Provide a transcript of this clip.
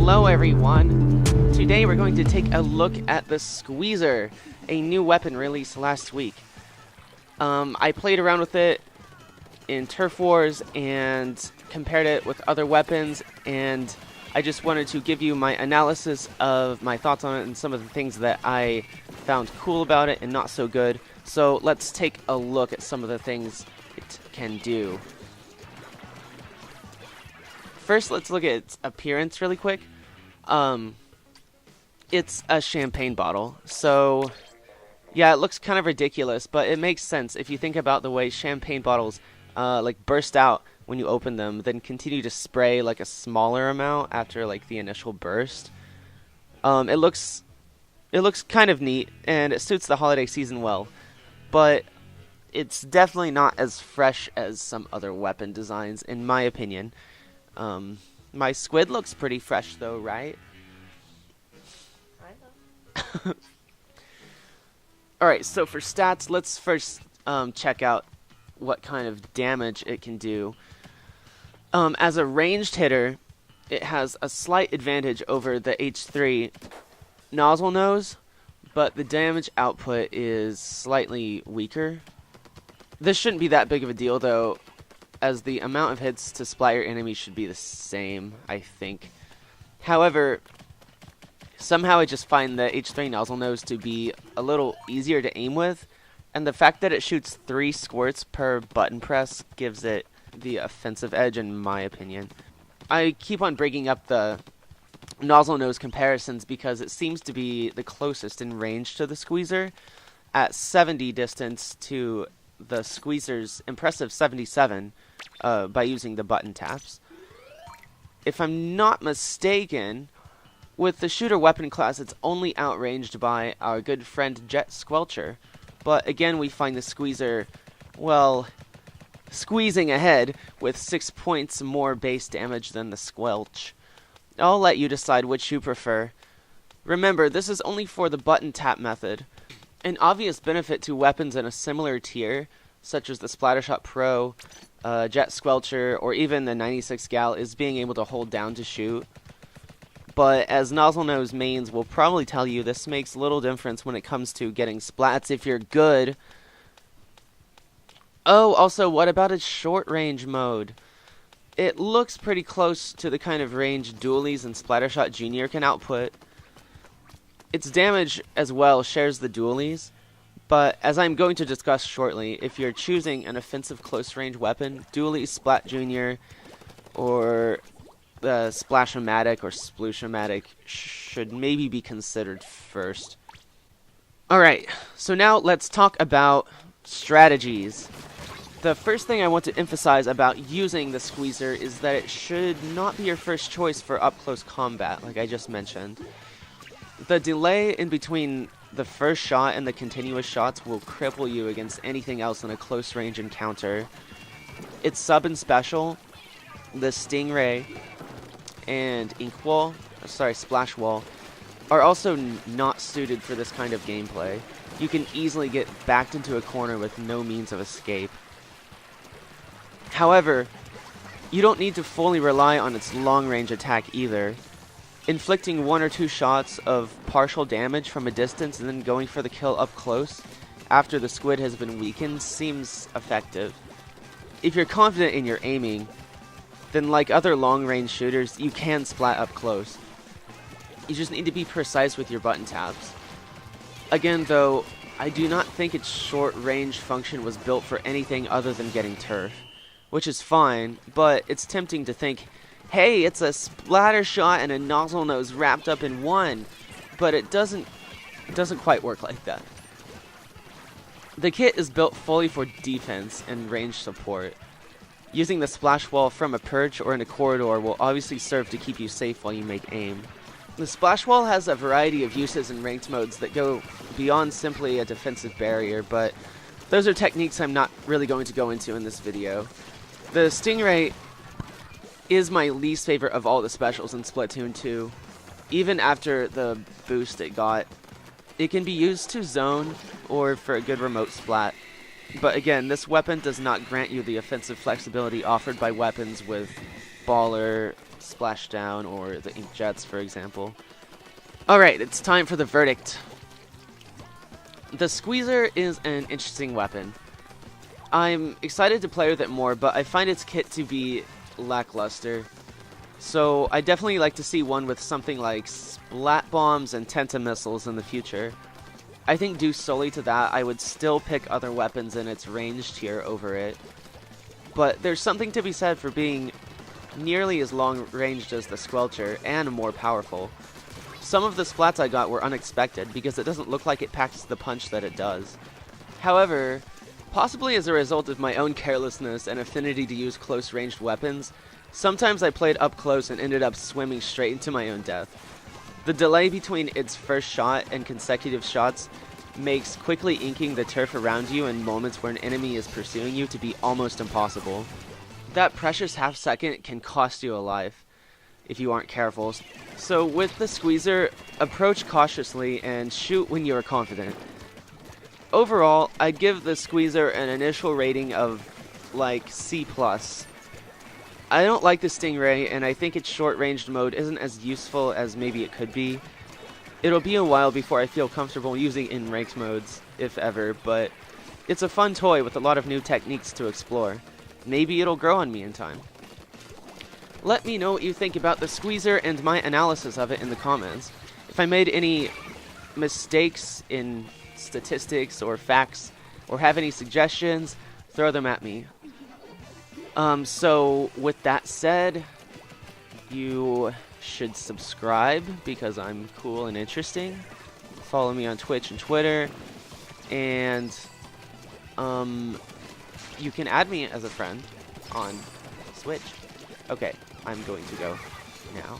Hello everyone! Today we're going to take a look at the Squeezer, a new weapon released last week. I played around with it in Turf Wars and compared it with other weapons, and I just wanted to give you my analysis of my thoughts on it and some of the things that I found cool about it and not so good. So let's take a look at some of the things it can do. First, let's look at its appearance really quick. It's a champagne bottle, so yeah, it looks kind of ridiculous, but it makes sense if you think about the way champagne bottles like burst out when you open them, then continue to spray like a smaller amount after like the initial burst. It looks kind of neat, and it suits the holiday season well, but it's definitely not as fresh as some other weapon designs, in my opinion. My squid looks pretty fresh though, right? Alright, so for stats, let's first check out what kind of damage it can do. As a ranged hitter, it has a slight advantage over the H3 nozzle nose, but the damage output is slightly weaker. This shouldn't be that big of a deal though, as the amount of hits to splat your enemies should be the same, I think. However, somehow I just find the H3 nozzle nose to be a little easier to aim with, and the fact that it shoots 3 squirts per button press gives it the offensive edge, in my opinion. I keep on breaking up the nozzle nose comparisons because it seems to be the closest in range to the Squeezer, at 70 distance to the Squeezer's impressive 77 by using the button taps. If I'm not mistaken, with the shooter weapon class, it's only outranged by our good friend Jet Squelcher. But again, we find the Squeezer, well, squeezing ahead with 6 points more base damage than the Squelch. I'll let you decide which you prefer. Remember, this is only for the button tap method. An obvious benefit to weapons in a similar tier, such as the Splattershot Pro, Jet Squelcher, or even the 96 Gal, is being able to hold down to shoot. But as Nozzle Nose mains will probably tell you, this makes little difference when it comes to getting splats if you're good. Oh, also, what about its short range mode? It looks pretty close to the kind of range Dualies and Splattershot Jr. can output. Its damage as well shares the Dualies, but as I'm going to discuss shortly, if you're choosing an offensive close range weapon, Dualies, Splat Jr., or the Splashomatic or Sploosh-O-Matic should maybe be considered first. Alright, so now let's talk about strategies. The first thing I want to emphasize about using the Squeezer is that it should not be your first choice for up-close combat, like I just mentioned. The delay in between the first shot and the continuous shots will cripple you against anything else in a close-range encounter. Its sub and special, the Stingray, and Splash Wall, are also not suited for this kind of gameplay. You can easily get backed into a corner with no means of escape. However, you don't need to fully rely on its long-range attack either. Inflicting 1 or 2 shots of partial damage from a distance and then going for the kill up close after the squid has been weakened seems effective. If you're confident in your aiming, then like other long-range shooters, you can splat up close. You just need to be precise with your button taps. Again though, I do not think its short-range function was built for anything other than getting turf, which is fine, but it's tempting to think, hey, it's a splatter shot and a nozzle nose wrapped up in one, but it doesn't quite work like that. The kit is built fully for defense and range support. Using the splash wall from a perch or in a corridor will obviously serve to keep you safe while you make aim. The splash wall has a variety of uses in ranked modes that go beyond simply a defensive barrier, but those are techniques I'm not really going to go into in this video. The Stingray is my least favorite of all the specials in Splatoon 2. Even after the boost it got, it can be used to zone or for a good remote splat. But again, this weapon does not grant you the offensive flexibility offered by weapons with Baller, Splashdown or the Ink Jets, for example. Alright, it's time for the verdict. The Squeezer is an interesting weapon. I'm excited to play with it more, but I find its kit to be lackluster. So I definitely like to see one with something like Splat Bombs and Tenta Missiles in the future. I think due solely to that, I would still pick other weapons in its range tier over it. But there's something to be said for being nearly as long-ranged as the Squelcher and more powerful. Some of the splats I got were unexpected because it doesn't look like it packs the punch that it does. However, possibly as a result of my own carelessness and affinity to use close-ranged weapons, sometimes I played up close and ended up swimming straight into my own death. The delay between its first shot and consecutive shots makes quickly inking the turf around you in moments where an enemy is pursuing you to be almost impossible. That precious half second can cost you a life if you aren't careful. So with the Squeezer, approach cautiously and shoot when you are confident. Overall, I'd give the Squeezer an initial rating of like C+. I don't like the Stingray, and I think its short-ranged mode isn't as useful as maybe it could be. It'll be a while before I feel comfortable using in ranked modes, if ever, but it's a fun toy with a lot of new techniques to explore. Maybe it'll grow on me in time. Let me know what you think about the Squeezer and my analysis of it in the comments. If I made any mistakes in statistics or facts, or have any suggestions, throw them at me. So with that said, you should subscribe because I'm cool and interesting. Follow me on Twitch and Twitter, and you can add me as a friend on Switch. Okay, I'm going to go now.